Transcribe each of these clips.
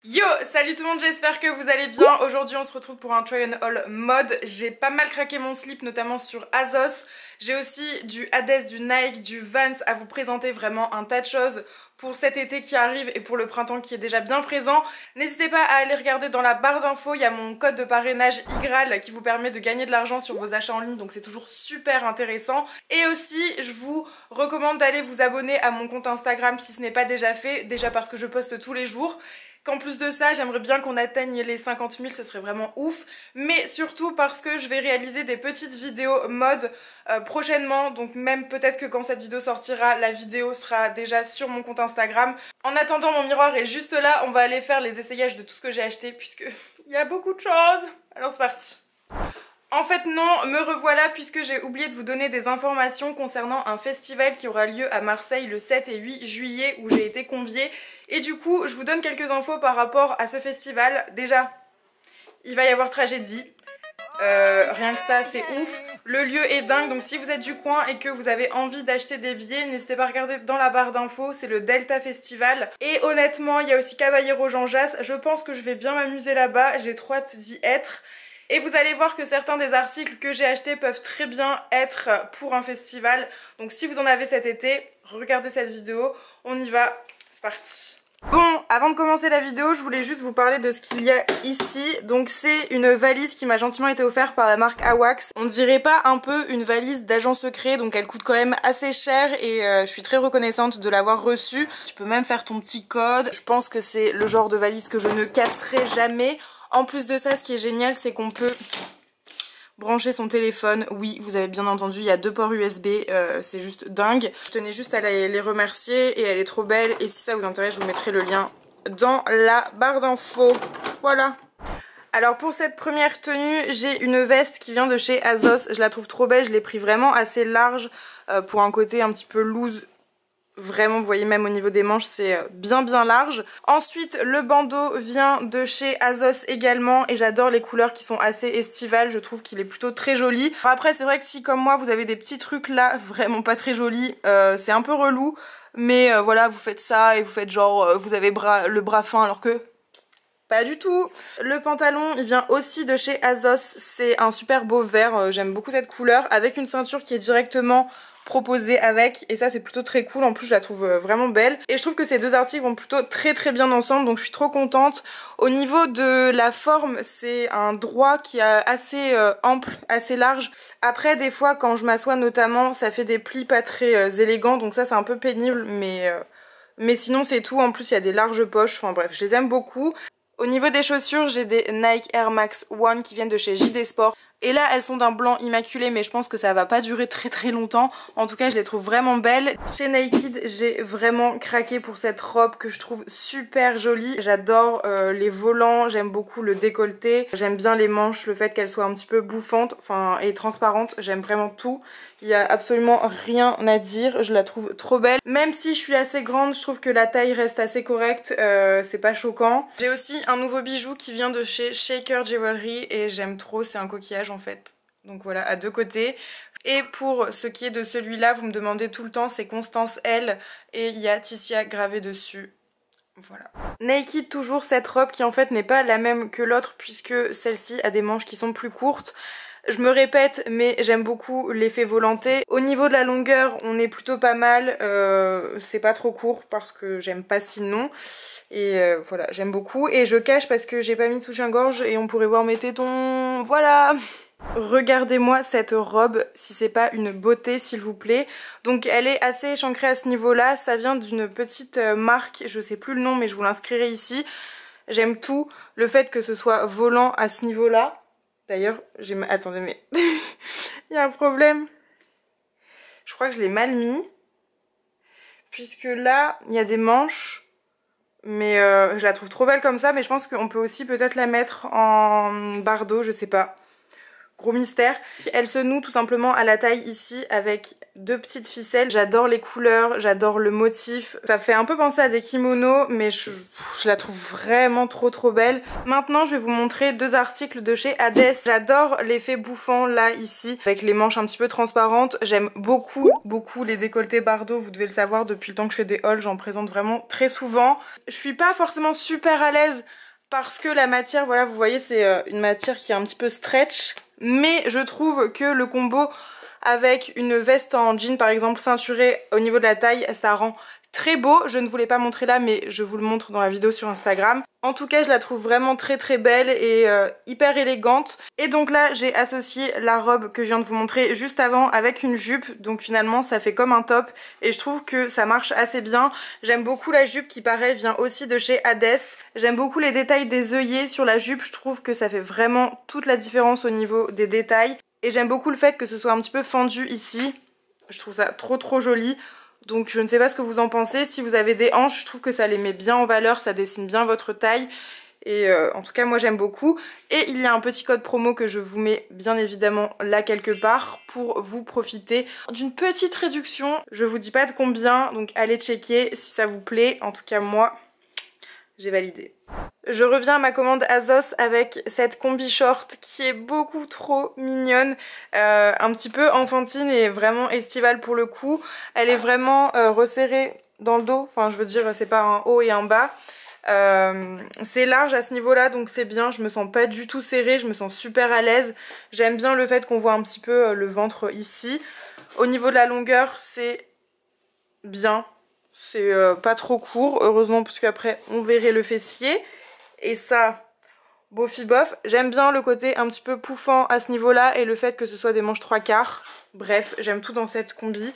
Yo, salut tout le monde, j'espère que vous allez bien. Aujourd'hui on se retrouve pour un try and haul mode. J'ai pas mal craqué mon slip, notamment sur ASOS. J'ai aussi du Hades, du Nike, du Vans à vous présenter, vraiment un tas de choses pour cet été qui arrive et pour le printemps qui est déjà bien présent. N'hésitez pas à aller regarder dans la barre d'infos, il y a mon code de parrainage IGRAL qui vous permet de gagner de l'argent sur vos achats en ligne, donc c'est toujours super intéressant. Et aussi, je vous recommande d'aller vous abonner à mon compte Instagram si ce n'est pas déjà fait, déjà parce que je poste tous les jours. Qu'en plus de ça, j'aimerais bien qu'on atteigne les 50 000, ce serait vraiment ouf. Mais surtout parce que je vais réaliser des petites vidéos mode prochainement. Donc même peut-être que quand cette vidéo sortira, la vidéo sera déjà sur mon compte Instagram. En attendant, mon miroir est juste là. On va aller faire les essayages de tout ce que j'ai acheté puisque il y a beaucoup de choses. Alors c'est parti. En fait non, me revoilà puisque j'ai oublié de vous donner des informations concernant un festival qui aura lieu à Marseille le 7 et 8 juillet où j'ai été conviée. Et du coup, je vous donne quelques infos par rapport à ce festival. Déjà, il va y avoir tragédie. Rien que ça, c'est ouf. Le lieu est dingue, donc si vous êtes du coin et que vous avez envie d'acheter des billets, n'hésitez pas à regarder dans la barre d'infos, c'est le Delta Festival. Et honnêtement, il y a aussi Caballero Jean Jass. Je pense que je vais bien m'amuser là-bas, j'ai trop hâte d'y être. Et vous allez voir que certains des articles que j'ai achetés peuvent très bien être pour un festival. Donc si vous en avez cet été, regardez cette vidéo, on y va, c'est parti. Bon, avant de commencer la vidéo, je voulais juste vous parler de ce qu'il y a ici. Donc c'est une valise qui m'a gentiment été offerte par la marque Awax. On dirait pas un peu une valise d'agent secret, donc elle coûte quand même assez cher et je suis très reconnaissante de l'avoir reçue. Tu peux même faire ton petit code. Je pense que c'est le genre de valise que je ne casserai jamais. En plus de ça, ce qui est génial, c'est qu'on peut brancher son téléphone. Oui, vous avez bien entendu, il y a 2 ports USB, c'est juste dingue. Je tenais juste à les remercier et elle est trop belle. Et si ça vous intéresse, je vous mettrai le lien dans la barre d'infos. Voilà. Alors pour cette première tenue, j'ai une veste qui vient de chez ASOS. Je la trouve trop belle, je l'ai pris vraiment assez large pour un côté un petit peu loose. Vraiment, vous voyez, même au niveau des manches, c'est bien large. Ensuite, le bandeau vient de chez ASOS également et j'adore les couleurs qui sont assez estivales. Je trouve qu'il est plutôt très joli. Alors après, c'est vrai que si, comme moi, vous avez des petits trucs là, vraiment pas très jolis, c'est un peu relou. Mais voilà, vous faites ça et vous faites genre, vous avez le bras fin alors que... pas du tout. Le pantalon, il vient aussi de chez ASOS. C'est un super beau vert, j'aime beaucoup cette couleur, avec une ceinture qui est directement proposée avec, et ça c'est plutôt très cool. En plus je la trouve vraiment belle et je trouve que ces deux articles vont plutôt très bien ensemble, donc je suis trop contente. Au niveau de la forme, c'est un droit qui est assez ample, assez large. Après des fois quand je m'assois notamment, ça fait des plis pas très élégants, donc ça c'est un peu pénible, mais sinon c'est tout. En plus il y a des larges poches, enfin bref, je les aime beaucoup. Au niveau des chaussures, j'ai des Nike Air Max 1 qui viennent de chez JD Sport. Et là, elles sont d'un blanc immaculé, mais je pense que ça va pas durer très longtemps. En tout cas, je les trouve vraiment belles. Chez Naked, j'ai vraiment craqué pour cette robe que je trouve super jolie. J'adore les volants, j'aime beaucoup le décolleté. J'aime bien les manches, le fait qu'elles soient un petit peu bouffantes, enfin, et transparentes. J'aime vraiment tout. Il y a absolument rien à dire, je la trouve trop belle. Même si je suis assez grande, je trouve que la taille reste assez correcte, c'est pas choquant. J'ai aussi un nouveau bijou qui vient de chez Shaker Jewelry et j'aime trop, c'est un coquillage en fait. Donc voilà, à 2 côtés. Et pour ce qui est de celui-là, vous me demandez tout le temps, c'est Constance L et il y a Ticia gravé dessus. Voilà. Naked, toujours cette robe qui en fait n'est pas la même que l'autre puisque celle-ci a des manches qui sont plus courtes. Je me répète, mais j'aime beaucoup l'effet volanté. Au niveau de la longueur, on est plutôt pas mal. C'est pas trop court parce que j'aime pas sinon. Et voilà, j'aime beaucoup. Et je cache parce que j'ai pas mis de soutien-gorge et on pourrait voir mes tétons. Voilà. Regardez-moi cette robe, si c'est pas une beauté s'il vous plaît. Donc elle est assez échancrée à ce niveau-là. Ça vient d'une petite marque, je sais plus le nom mais je vous l'inscrirai ici. J'aime tout. Le fait que ce soit volant à ce niveau-là. D'ailleurs, attendez, mais il y a un problème. Je crois que je l'ai mal mis. Puisque là, il y a des manches. Mais je la trouve trop belle comme ça. Mais je pense qu'on peut aussi peut-être la mettre en bardeau, je sais pas. gros mystère. Elle se noue tout simplement à la taille ici avec 2 petites ficelles. J'adore les couleurs, j'adore le motif. Ça fait un peu penser à des kimonos mais je la trouve vraiment trop belle. Maintenant je vais vous montrer 2 articles de chez Hades. J'adore l'effet bouffant là ici avec les manches un petit peu transparentes. J'aime beaucoup les décolletés Bardot, vous devez le savoir depuis le temps que je fais des hauls, j'en présente vraiment très souvent. Je suis pas forcément super à l'aise parce que la matière, voilà vous voyez c'est une matière qui est un petit peu stretch. Mais je trouve que le combo avec une veste en jean par exemple ceinturée au niveau de la taille, ça rend très beau. Je ne vous l'ai pas montré là mais je vous le montre dans la vidéo sur Instagram. En tout cas je la trouve vraiment très belle et hyper élégante. Et donc là j'ai associé la robe que je viens de vous montrer juste avant avec une jupe. Donc finalement ça fait comme un top et je trouve que ça marche assez bien. J'aime beaucoup la jupe qui pareil vient aussi de chez Hades. J'aime beaucoup les détails des œillets sur la jupe. Je trouve que ça fait vraiment toute la différence au niveau des détails. Et j'aime beaucoup le fait que ce soit un petit peu fendu ici. Je trouve ça trop joli. Donc je ne sais pas ce que vous en pensez. Si vous avez des hanches, je trouve que ça les met bien en valeur, ça dessine bien votre taille. Et en tout cas moi j'aime beaucoup. Et il y a un petit code promo que je vous mets bien évidemment là quelque part pour vous profiter d'une petite réduction. Je vous dis pas de combien, donc allez checker si ça vous plaît. En tout cas moi j'ai validé. Je reviens à ma commande Azos avec cette combi short qui est beaucoup trop mignonne, un petit peu enfantine et vraiment estivale pour le coup. Elle est vraiment resserrée dans le dos, enfin je veux dire c'est pas un haut et un bas. C'est large à ce niveau là donc c'est bien, je me sens pas du tout serrée, je me sens super à l'aise. J'aime bien le fait qu'on voit un petit peu le ventre ici. Au niveau de la longueur c'est bien. C'est pas trop court, heureusement parce qu'après on verrait le fessier. Et ça, bofi bof. J'aime bien le côté un petit peu pouffant à ce niveau-là et le fait que ce soit des manches 3/4. Bref, j'aime tout dans cette combi.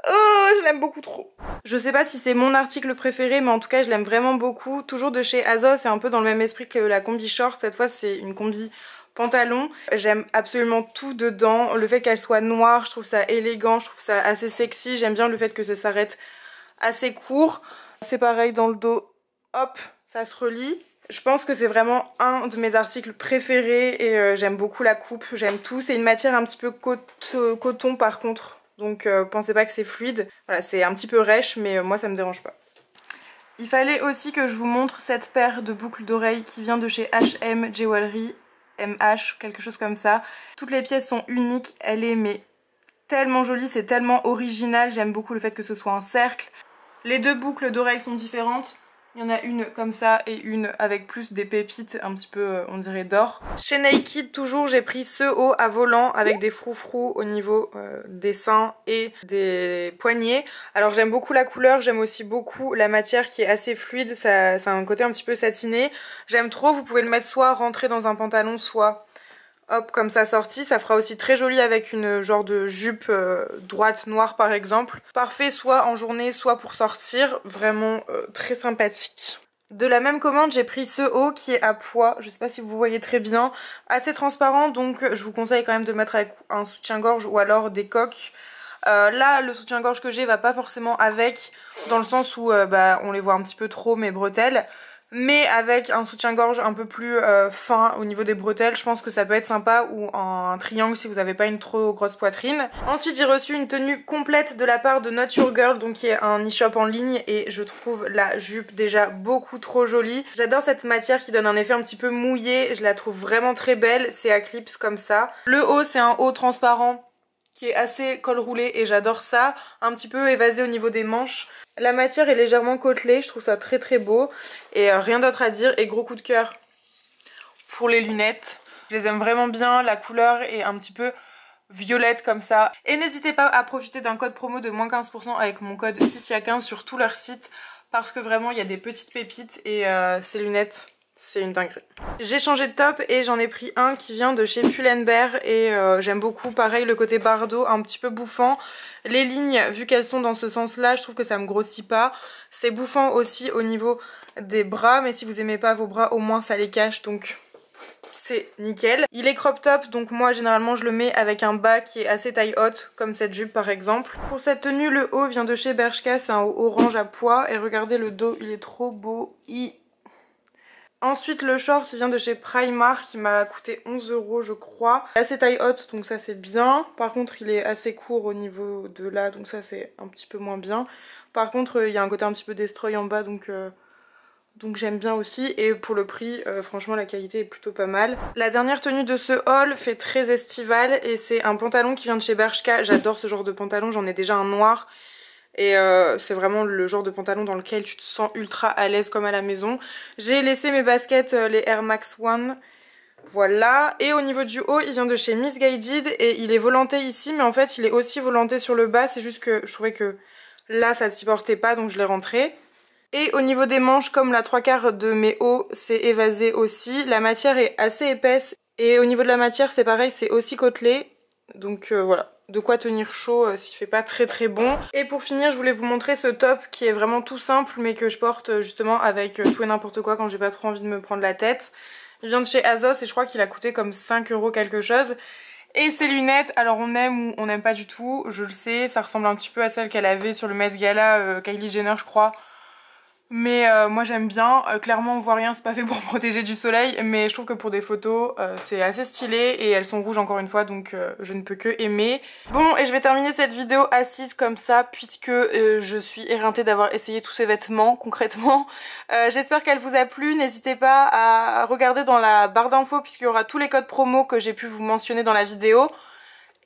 Oh, je l'aime beaucoup trop. Je sais pas si c'est mon article préféré, mais en tout cas je l'aime vraiment beaucoup. Toujours de chez Azos, c'est un peu dans le même esprit que la combi short. Cette fois c'est une combi pantalon. J'aime absolument tout dedans. Le fait qu'elle soit noire, je trouve ça élégant, je trouve ça assez sexy. J'aime bien le fait que ça s'arrête assez court. C'est pareil dans le dos, hop, ça se relie. Je pense que c'est vraiment un de mes articles préférés et j'aime beaucoup la coupe, j'aime tout. C'est une matière un petit peu coton par contre, donc pensez pas que c'est fluide. Voilà, c'est un petit peu rêche mais moi ça me dérange pas. Il fallait aussi que je vous montre cette paire de boucles d'oreilles qui vient de chez H&M Jewelry, MH, quelque chose comme ça. Toutes les pièces sont uniques, elle est mais tellement jolie, c'est tellement original. J'aime beaucoup le fait que ce soit un cercle. Les 2 boucles d'oreilles sont différentes. Il y en a une comme ça et une avec plus des pépites un petit peu on dirait d'or. Chez Naked toujours j'ai pris ce haut à volant avec des froufrous au niveau des seins et des poignets. Alors j'aime beaucoup la couleur, j'aime aussi beaucoup la matière qui est assez fluide, ça a un côté un petit peu satiné. J'aime trop, vous pouvez le mettre soit rentré dans un pantalon soit hop comme ça sorti, ça fera aussi très joli avec une genre de jupe droite noire par exemple. Parfait soit en journée soit pour sortir, vraiment très sympathique. De la même commande j'ai pris ce haut qui est à pois, je sais pas si vous voyez très bien, assez transparent donc je vous conseille quand même de le mettre avec un soutien-gorge ou alors des coques. Là le soutien-gorge que j'ai va pas forcément avec, dans le sens où on les voit un petit peu trop mes bretelles. Mais avec un soutien-gorge un peu plus fin au niveau des bretelles, je pense que ça peut être sympa, ou un triangle si vous n'avez pas une trop grosse poitrine. Ensuite j'ai reçu une tenue complète de la part de Not Your Girl, donc qui est un e-shop en ligne, et je trouve la jupe déjà beaucoup trop jolie. J'adore cette matière qui donne un effet un petit peu mouillé, je la trouve vraiment très belle, c'est à clips comme ça. Le haut c'est un haut transparent qui est assez col roulé et j'adore ça, un petit peu évasé au niveau des manches. La matière est légèrement côtelée, je trouve ça très beau et rien d'autre à dire. Et gros coup de cœur pour les lunettes, je les aime vraiment bien, la couleur est un petit peu violette comme ça. Et n'hésitez pas à profiter d'un code promo de moins 15% avec mon code Ticia15 sur tout leur site parce que vraiment il y a des petites pépites et ces lunettes, c'est une dinguerie. J'ai changé de top et j'en ai pris un qui vient de chez Pull&Bear et j'aime beaucoup, pareil le côté Bardot un petit peu bouffant. Les lignes, vu qu'elles sont dans ce sens là, je trouve que ça me grossit pas. C'est bouffant aussi au niveau des bras, mais si vous aimez pas vos bras au moins ça les cache, donc c'est nickel. Il est crop top, donc moi généralement je le mets avec un bas qui est assez taille haute, comme cette jupe par exemple. Pour cette tenue, le haut vient de chez Bershka, c'est un haut orange à pois et regardez le dos, il est trop beau. Ensuite le short il vient de chez Primark, qui m'a coûté 11 € je crois. Assez taille haute donc ça c'est bien. Par contre il est assez court au niveau de là donc ça c'est un petit peu moins bien. Par contre il y a un côté un petit peu destroy en bas donc j'aime bien aussi. Et pour le prix franchement la qualité est plutôt pas mal. La dernière tenue de ce haul fait très estival et c'est un pantalon qui vient de chez Bershka. J'adore ce genre de pantalon, j'en ai déjà un noir. Et c'est vraiment le genre de pantalon dans lequel tu te sens ultra à l'aise comme à la maison. J'ai laissé mes baskets, les Air Max One. Voilà. Et au niveau du haut, il vient de chez Missguided. Et il est volanté ici, mais en fait il est aussi volanté sur le bas. C'est juste que je trouvais que là ça ne s'y portait pas, donc je l'ai rentré. Et au niveau des manches, comme la 3/4 de mes hauts, c'est évasé aussi. La matière est assez épaisse. Et au niveau de la matière, c'est pareil, c'est aussi côtelé. Donc voilà, de quoi tenir chaud s'il fait pas très très bon. Et pour finir, je voulais vous montrer ce top qui est vraiment tout simple mais que je porte justement avec tout et n'importe quoi quand j'ai pas trop envie de me prendre la tête. Il vient de chez Azos et je crois qu'il a coûté comme 5 € quelque chose. Et ces lunettes, alors on aime ou on n'aime pas du tout, je le sais, ça ressemble un petit peu à celle qu'elle avait sur le Met Gala, Kylie Jenner je crois. Mais moi j'aime bien, clairement on voit rien, c'est pas fait pour protéger du soleil, mais je trouve que pour des photos c'est assez stylé et elles sont rouges encore une fois donc je ne peux que aimer. Bon, et je vais terminer cette vidéo assise comme ça puisque je suis éreintée d'avoir essayé tous ces vêtements concrètement. J'espère qu'elle vous a plu, n'hésitez pas à regarder dans la barre d'infos puisqu'il y aura tous les codes promo que j'ai pu vous mentionner dans la vidéo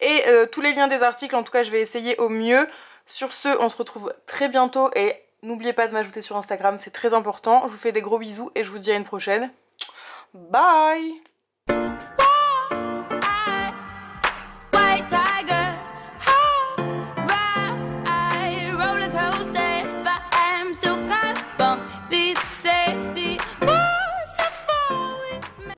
et tous les liens des articles, en tout cas je vais essayer au mieux. Sur ce, on se retrouve très bientôt et n'oubliez pas de m'ajouter sur Instagram, c'est très important. Je vous fais des gros bisous et je vous dis à une prochaine. Bye!